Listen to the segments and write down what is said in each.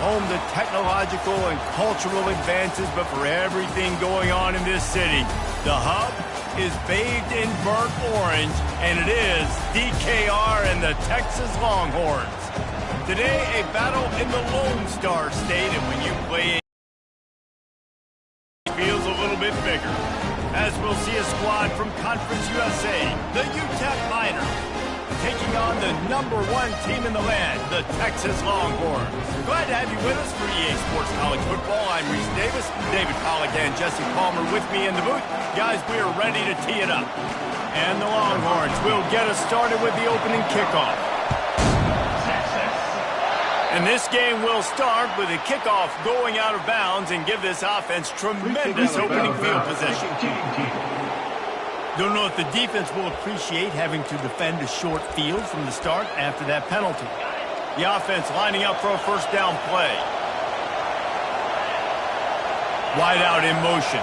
home to technological and cultural advances, but for everything going on in this city, the hub is bathed in burnt orange, and it is DKR and the Texas Longhorns. Today, a battle in the Lone Star State, and when you play it feels a little bit bigger, as we'll see a squad from Conference USA, the UTEP Miners, taking on the #1 team in the land, the Texas Longhorns. Glad to have you with us for EA Sports College Football. I'm Reese Davis, David Pollack and Jesse Palmer with me in the booth. Guys, we are ready to tee it up. And the Longhorns will get us started with the opening kickoff. And this game will start with a kickoff going out of bounds and give this offense tremendous opening field possession. Don't know if the defense will appreciate having to defend a short field from the start after that penalty. The offense lining up for a first down play. Wide out in motion.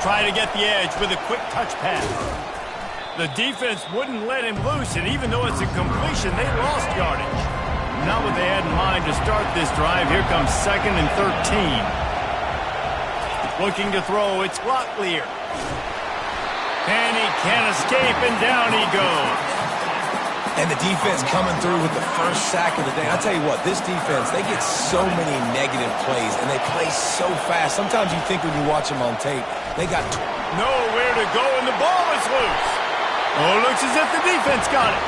Trying to get the edge with a quick touch pass. The defense wouldn't let him loose, and even though it's a completion, they lost yardage. Not what they had in mind to start this drive. Here comes 2nd and 13. Looking to throw, it's Locklear. And he can't escape, and down he goes. And the defense coming through with the first sack of the day. I'll tell you what, this defense, they get so many negative plays, and they play so fast. Sometimes you think when you watch them on tape, they got nowhere to go, and the ball is loose. Oh, looks as if the defense got it.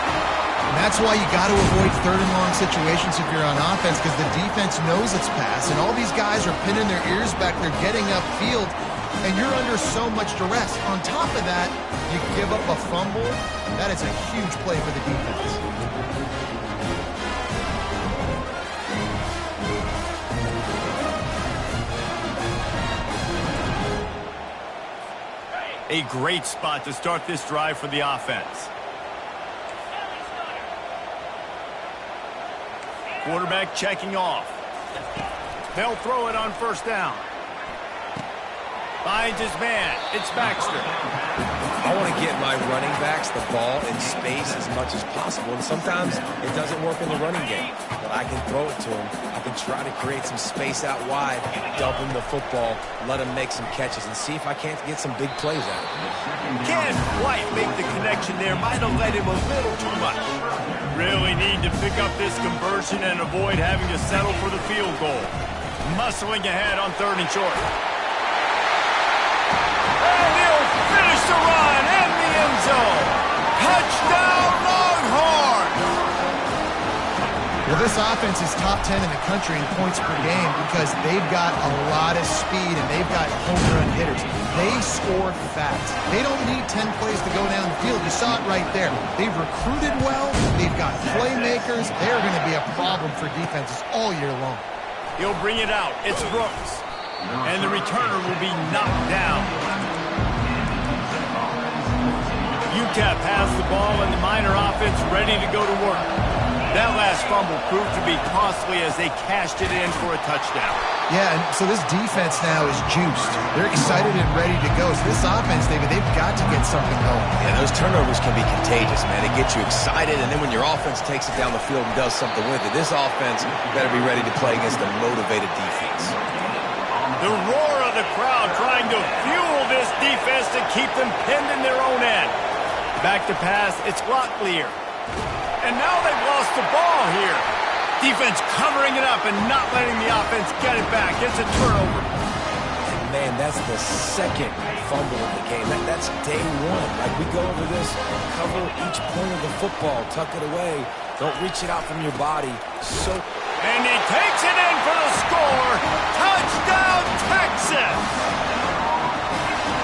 And that's why you got to avoid 3rd and long situations if you're on offense, because the defense knows it's pass, and all these guys are pinning their ears back. They're getting upfield, and you're under so much duress. On top of that, you give up a fumble. That is a huge play for the defense. A great spot to start this drive for the offense. Quarterback checking off. They'll throw it on first down. Finds his man. It's Baxter. I want to get my running backs the ball in space as much as possible, and sometimes it doesn't work in the running game. But I can throw it to him. I can try to create some space out wide, dump him the football, let him make some catches, and see if I can't get some big plays out of him. Can't quite make the connection there. Might have let him a little too much. Really need to pick up this conversion and avoid having to settle for the field goal. Muscling ahead on 3rd and short. And he'll finish the run in the end zone. Touchdown, Longhorns! Well, this offense is top 10 in the country in points per game because they've got a lot of speed and they've got home run hitters. They score fast. They don't need 10 plays to go down the field. You saw it right there. They've recruited well. They've got playmakers. They're going to be a problem for defenses all year long. He'll bring it out. It's Brooks. And the returner will be knocked down. UTEP has the ball and the Miner offense ready to go to work. That last fumble proved to be costly as they cashed it in for a touchdown. Yeah, and so this defense now is juiced. They're excited and ready to go. So this offense, David, they've got to get something going. Yeah, those turnovers can be contagious, man. They get you excited, and then when your offense takes it down the field and does something with it, this offense better be ready to play against a motivated defense. The roar of the crowd trying to fuel this defense to keep them pinned in their own end. Back to pass, it's Locklear. And now they've lost the ball here. Defense covering it up and not letting the offense get it back. It's a turnover. And man, that's the 2nd fumble of the game. That's day 1. Like, we go over this, cover each point of the football, tuck it away. Don't reach it out from your body. And he takes it in for the score. Touchdown, Texas!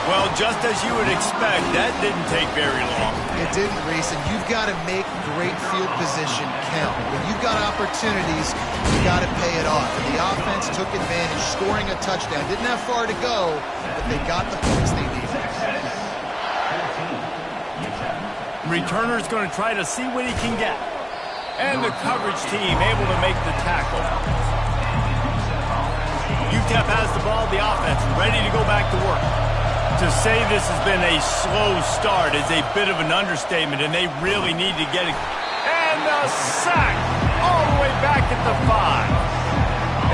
Well, just as you would expect, that didn't take very long. It didn't, Reese, and you've got to make great field position count. When you've got opportunities, you got to pay it off. And the offense took advantage, scoring a touchdown. Didn't have far to go, but they got the points they needed. Returner's going to try to see what he can get. And the coverage team able to make the tackle. UTEP has the ball, the offense ready to go back to work. To say this has been a slow start is a bit of an understatement, and they really need to get it. And the sack all the way back at the 5.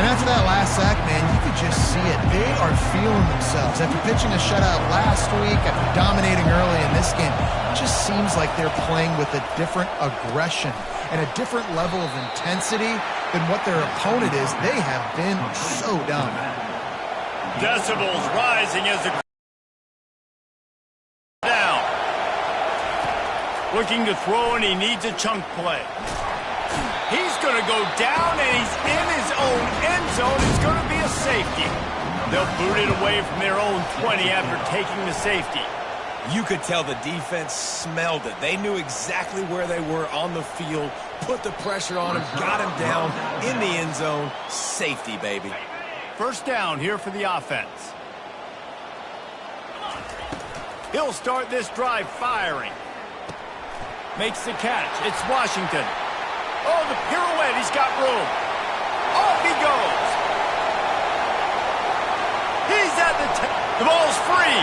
And after that last sack, man, you could just see it. They are feeling themselves. After pitching a shutout last week, after dominating early in this game, it just seems like they're playing with a different aggression and a different level of intensity than what their opponent is. They have been so dominant. Decibels rising as the down. Looking to throw, and he needs a chunk play. He's going to go down, and he's in his own end zone. It's going to be a safety. They'll boot it away from their own 20 after taking the safety. You could tell the defense smelled it. They knew exactly where they were on the field, put the pressure on him, got him down in the end zone. Safety, baby. First down here for the offense. He'll start this drive firing. Makes the catch. It's Washington. Oh, the pirouette. He's got room. Off he goes. He's at the ball's free.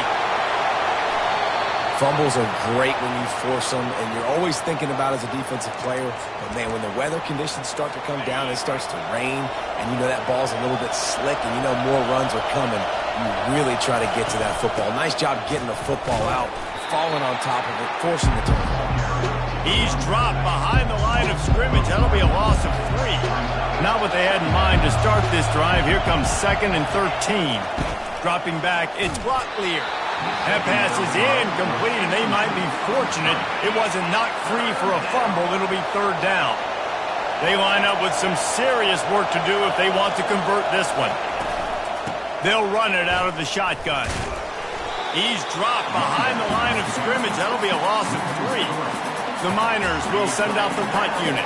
Fumbles are great when you force them, and you're always thinking about as a defensive player. But, man, when the weather conditions start to come down, it starts to rain, and you know that ball's a little bit slick, and you know more runs are coming. You really try to get to that football. Nice job getting the football out, falling on top of it, forcing the turnover. He's dropped behind the line of scrimmage. That'll be a loss of 3. Not what they had in mind to start this drive. Here comes 2nd and 13. Dropping back, it's Locklear. That pass is incomplete, and they might be fortunate it wasn't knocked free for a fumble. It'll be 3rd down. They line up with some serious work to do if they want to convert this one. They'll run it out of the shotgun. He's dropped behind the line of scrimmage. That'll be a loss of 3. The Miners will send out the punt unit.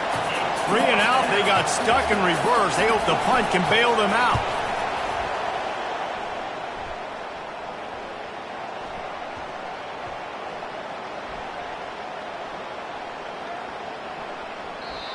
3 and out. They got stuck in reverse. They hope the punt can bail them out.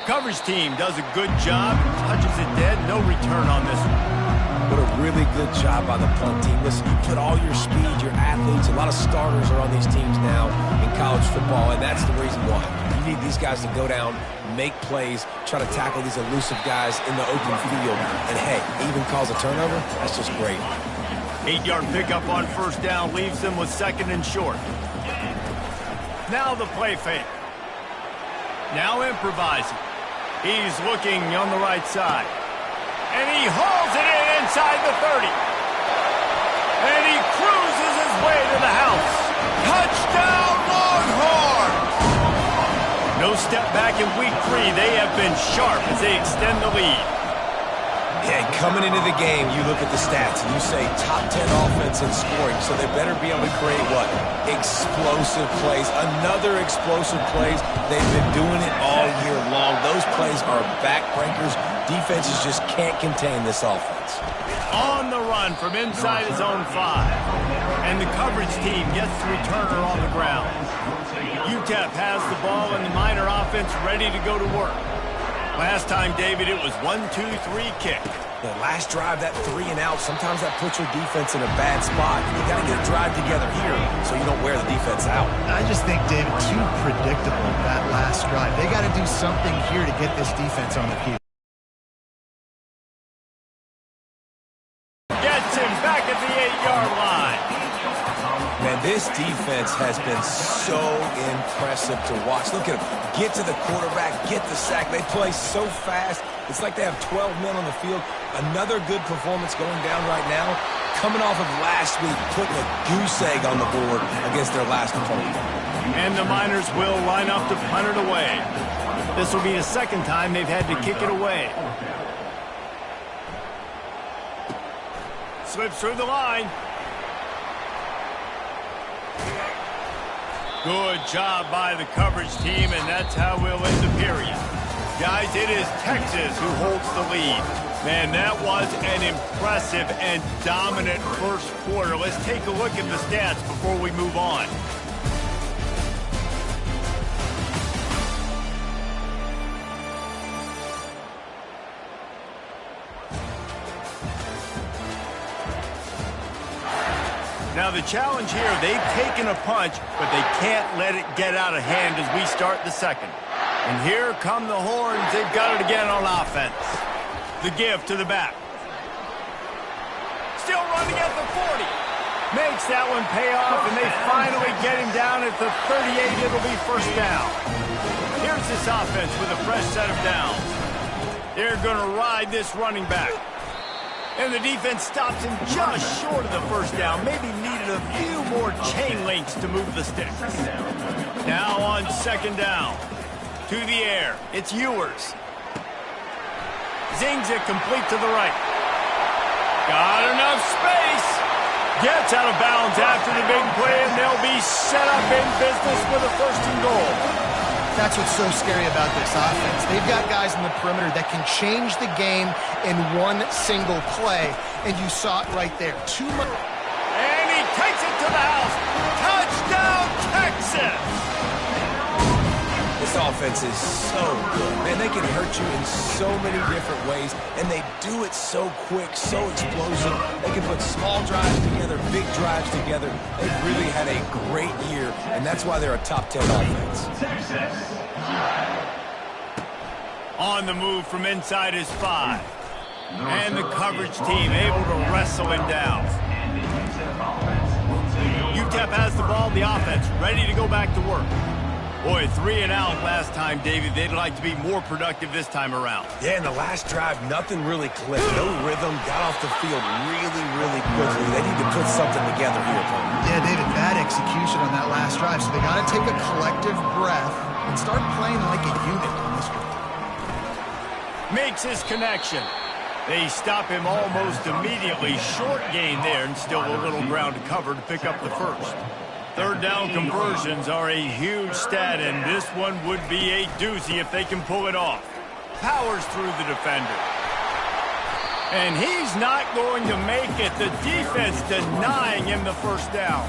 Coverage team does a good job. Touches it dead. No return on this one. What a really good job by the punt team. Listen, you put all your speed, your athletes, a lot of starters are on these teams now in college football, and that's the reason why. You need these guys to go down, make plays, try to tackle these elusive guys in the open field, and hey, even cause a turnover, that's just great. 8-yard pickup on 1st down leaves them with 2nd and short. Now the play fake. Now improvising. He's looking on the right side. And he hauls it in inside the 30. And he cruises his way to the house. Touchdown, Longhorns! No step back in week 3. They have been sharp as they extend the lead. Yeah, coming into the game, you look at the stats and you say top 10 offense in scoring, so they better be able to create what? Explosive plays. Another explosive plays. They've been doing it all year long. Those plays are backbreakers. Defenses just can't contain this offense. On the run from inside his own 5. And the coverage team gets the returner on the ground. UTEP has the ball and the Miner offense ready to go to work. Last time, David, it was 1-2-3 kick. The last drive, that 3 and out, sometimes that puts your defense in a bad spot. You got to get a drive together here so you don't wear the defense out. I just think, David, too predictable, that last drive. They got to do something here to get this defense on the field. Gets him back at the 8-yard line. Man, this defense has been so impressive to watch. Look at them. Get to the quarterback, get the sack. They play so fast. It's like they have 12 men on the field. Another good performance going down right now. Coming off of last week, putting a goose egg on the board against their last opponent. And the Miners will line up to punt it away. This will be the 2nd time they've had to kick it away. Slips through the line. Good job by the coverage team, and that's how we'll end the period. Guys, it is Texas who holds the lead. Man, that was an impressive and dominant first quarter. Let's take a look at the stats before we move on. Now the challenge here, they've taken a punch, but they can't let it get out of hand as we start the 2nd. And here come the Horns. They've got it again on offense. The give to the back. running at the 40. Makes that one pay off, and they finally get him down at the 38. It'll be first down. Here's this offense with a fresh set of downs. They're going to ride this running back. And the defense stops him just short of the first down. Maybe needed a few more chain links to move the sticks. Now on second down. To the air. It's Ewers. Zings it complete to the right. Got enough space. Gets out of bounds after the big play, and they'll be set up in business with a first and goal. That's what's so scary about this offense. They've got guys in the perimeter that can change the game in one single play, and you saw it right there. And he takes it to the house. Touchdown, Texas! This offense is so good. Man, they can hurt you in so many different ways, and they do it so quick, so explosive. They can put small drives together, big drives together. They've really had a great year, and that's why they're a top 10 offense. On the move from inside his 5. And the coverage team able to wrestle him down. UTEP has the ball, the offense ready to go back to work. Boy, 3 and out last time, David. They'd like to be more productive this time around. Yeah, in the last drive, nothing really clicked. No rhythm, got off the field really quickly. They need to put something together here, Tony. Yeah, David, bad execution on that last drive. So they got to take a collective breath and start playing like a unit on this one. Makes his connection. They stop him almost immediately. Short gain there, and still a little ground to cover to pick up the first. Third down conversions are a huge stat, and this one would be a doozy if they can pull it off. Powers through the defender. And he's not going to make it. The defense denying him the first down.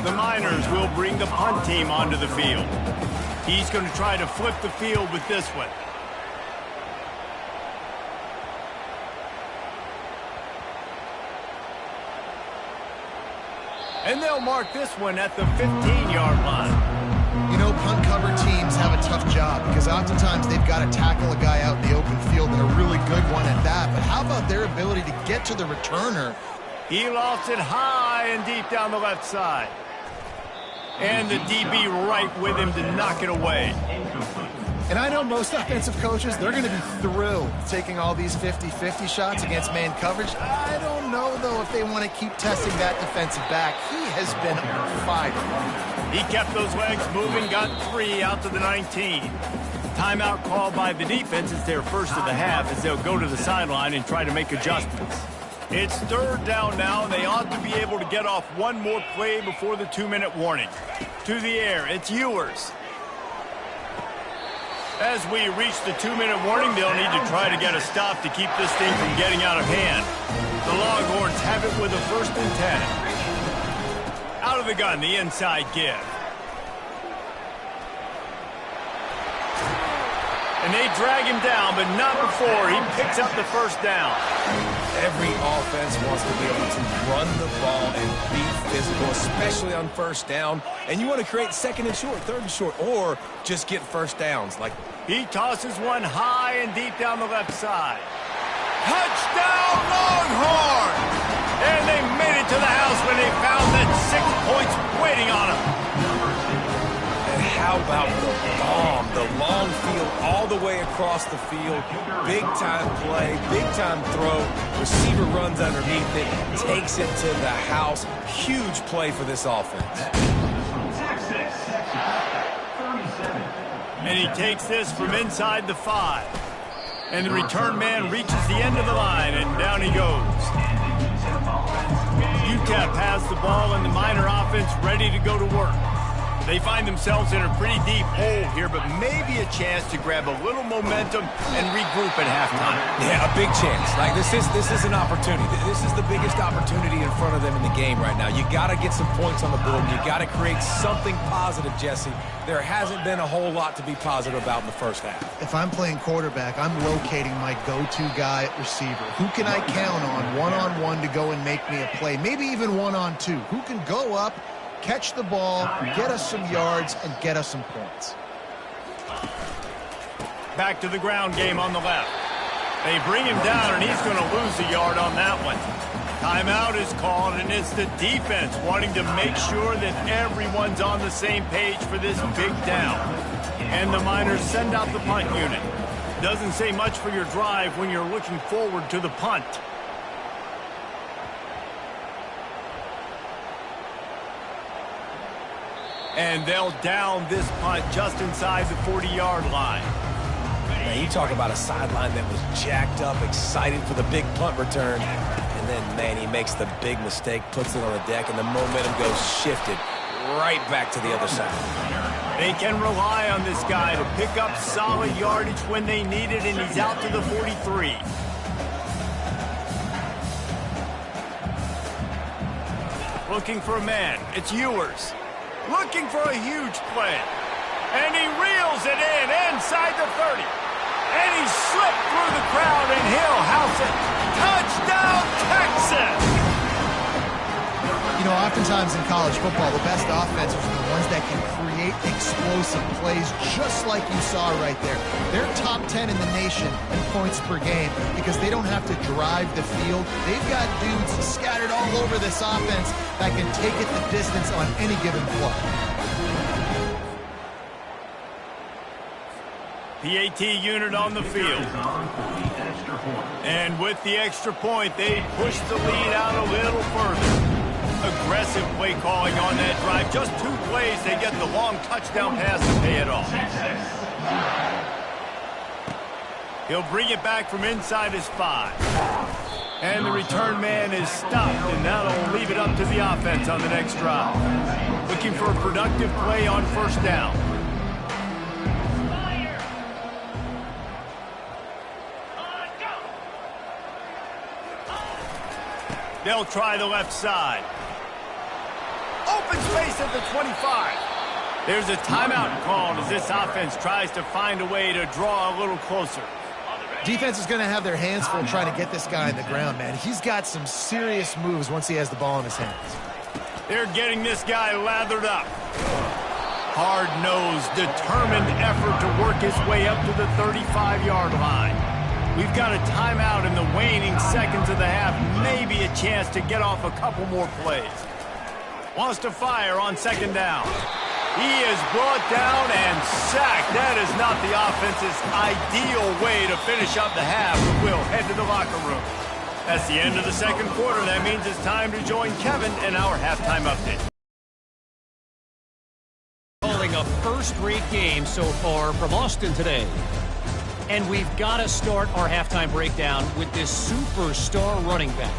The Miners will bring the punt team onto the field. He's going to try to flip the field with this one. And they'll mark this one at the 15-yard line. You know, punt cover teams have a tough job because oftentimes they've got to tackle a guy out in the open field, and a really good one at that. But how about their ability to get to the returner? He lost it high and deep down the left side. And the DB right with him to knock it away. And I know most offensive coaches, they're going to be thrilled taking all these 50-50 shots against man coverage. I don't know, though, if they want to keep testing that defensive back. He has been on fire. He kept those legs moving, got 3 out to the 19. Timeout called by the defense is their first of the half as they'll go to the sideline and try to make adjustments. It's third down now, and they ought to be able to get off one more play before the 2-minute warning. To the air, it's Ewers. As we reach the 2-minute warning, they'll need to try to get a stop to keep this thing from getting out of hand. The Longhorns have it with a 1st and 10. Out of the gun, the inside give. And they drag him down, but not before he picks up the first down. Every offense wants to be able to run the ball and be physical, especially on first down. And you want to create 2nd and short, 3rd and short, or just get first downs. Like he tosses one high and deep down the left side. Touchdown, Longhorns! And they made it to the house when they found that 6 points waiting on them. And how about the bomb, the long field all the way across the field. Big-time play, big-time throw. Receiver runs underneath it, takes it to the house. Huge play for this offense. And he takes this from inside the 5. And the return man reaches the end of the line, and down he goes. UTEP has the ball, and the Miner offense ready to go to work. They find themselves in a pretty deep hole here, but maybe a chance to grab a little momentum and regroup at halftime. Yeah, a big chance. Like this is an opportunity. This is the biggest opportunity in front of them in the game right now. You got to get some points on the board. You got to create something positive, Jesse. There hasn't been a whole lot to be positive about in the first half. If I'm playing quarterback, I'm locating my go-to guy at receiver. Who can I count on one-on-one to go and make me a play? Maybe even one-on-two. Who can go up, catch the ball, get us some yards, and get us some points. Back to the ground game on the left. They bring him down, and he's going to lose a yard on that one. Timeout is called, and it's the defense wanting to make sure that everyone's on the same page for this big down. And the Miners send out the punt unit. Doesn't say much for your drive when you're looking forward to the punt. And they'll down this punt just inside the 40-yard line. Man, you talk about a sideline that was jacked up, excited for the big punt return. And then, man, he makes the big mistake, puts it on the deck, and the momentum goes shifted right back to the other side. They can rely on this guy to pick up solid yardage when they need it, and he's out to the 43. Looking for a man. It's Ewers. Looking for a huge play. And he reels it in inside the 30. And he slipped through the crowd, and he'll house it. Touchdown, Texas! You know, oftentimes in college football, the best offenses are the ones that can create explosive plays, just like you saw right there. They're top 10 in the nation in points per game because they don't have to drive the field. They've got dudes scattered all over this offense that can take it the distance on any given play. PAT unit on the field. And with the extra point, they push the lead out a little further. Aggressive play calling on that drive. Just 2 plays, they get the long touchdown pass to pay it off. He'll bring it back from inside his 5. And the return man is stopped, and that'll leave it up to the offense on the next drive. Looking for a productive play on first down. They'll try the left side. Open space at the 25. There's a timeout called as this offense tries to find a way to draw a little closer. Defense is going to have their hands full trying to get this guy on the ground, man. He's got some serious moves once he has the ball in his hands. They're getting this guy lathered up. Hard-nosed, determined effort to work his way up to the 35-yard line. We've got a timeout in the waning seconds of the half. Maybe a chance to get off a couple more plays. Wants to fire on second down. He is brought down and sacked. That is not the offense's ideal way to finish up the half. We'll head to the locker room. That's the end of the second quarter. That means it's time to join Kevin in our halftime update. Calling a first-rate game so far from Austin today. And we've got to start our halftime breakdown with this superstar running back.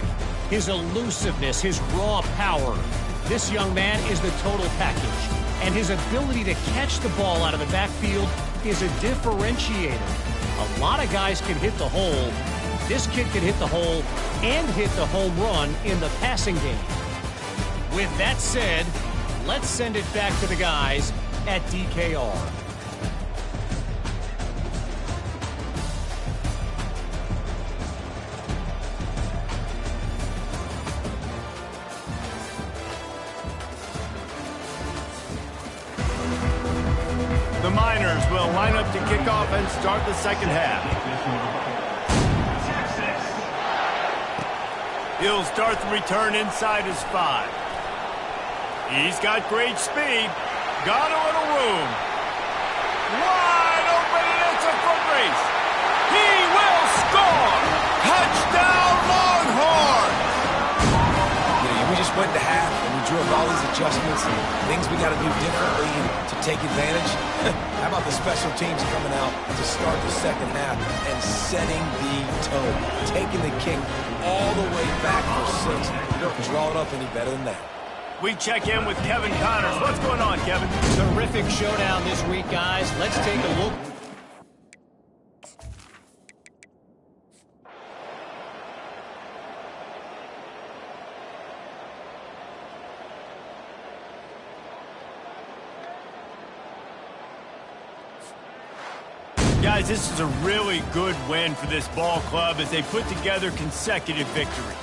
His elusiveness, his raw power. This young man is the total package. And his ability to catch the ball out of the backfield is a differentiator. A lot of guys can hit the hole. This kid can hit the hole and hit the home run in the passing game. With that said, let's send it back to the guys at DKR. The Miners will line up to kick off and start the second half. He'll start the return inside his 5. He's got great speed. Got a little room. Wide open, and it's a foot race. He will score! Touchdown, Longhorns! We just went to half, and we drew up all these adjustments and things we got to do differently to take advantage. How about the special teams coming out to start the second half and setting the tone, taking the kick all the way back for 6. You don't draw it up any better than that. We check in with Kevin Connors. What's going on, Kevin? Terrific showdown this week, guys. Let's take a look. Guys, this is a really good win for this ball club as they put together consecutive victories.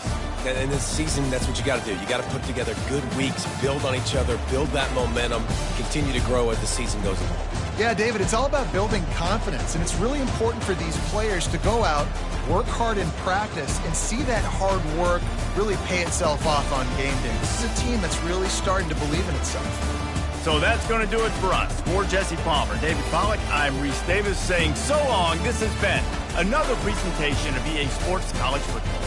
And in this season, that's what you got to do. You got to put together good weeks, build on each other, build that momentum, continue to grow as the season goes along. Yeah, David, it's all about building confidence, and it's really important for these players to go out, work hard in practice, and see that hard work really pay itself off on game day. This is a team that's really starting to believe in itself. So that's going to do it for us. For Jesse Palmer, David Pollack, I'm Reese Davis saying so long. This has been another presentation of EA Sports College Football.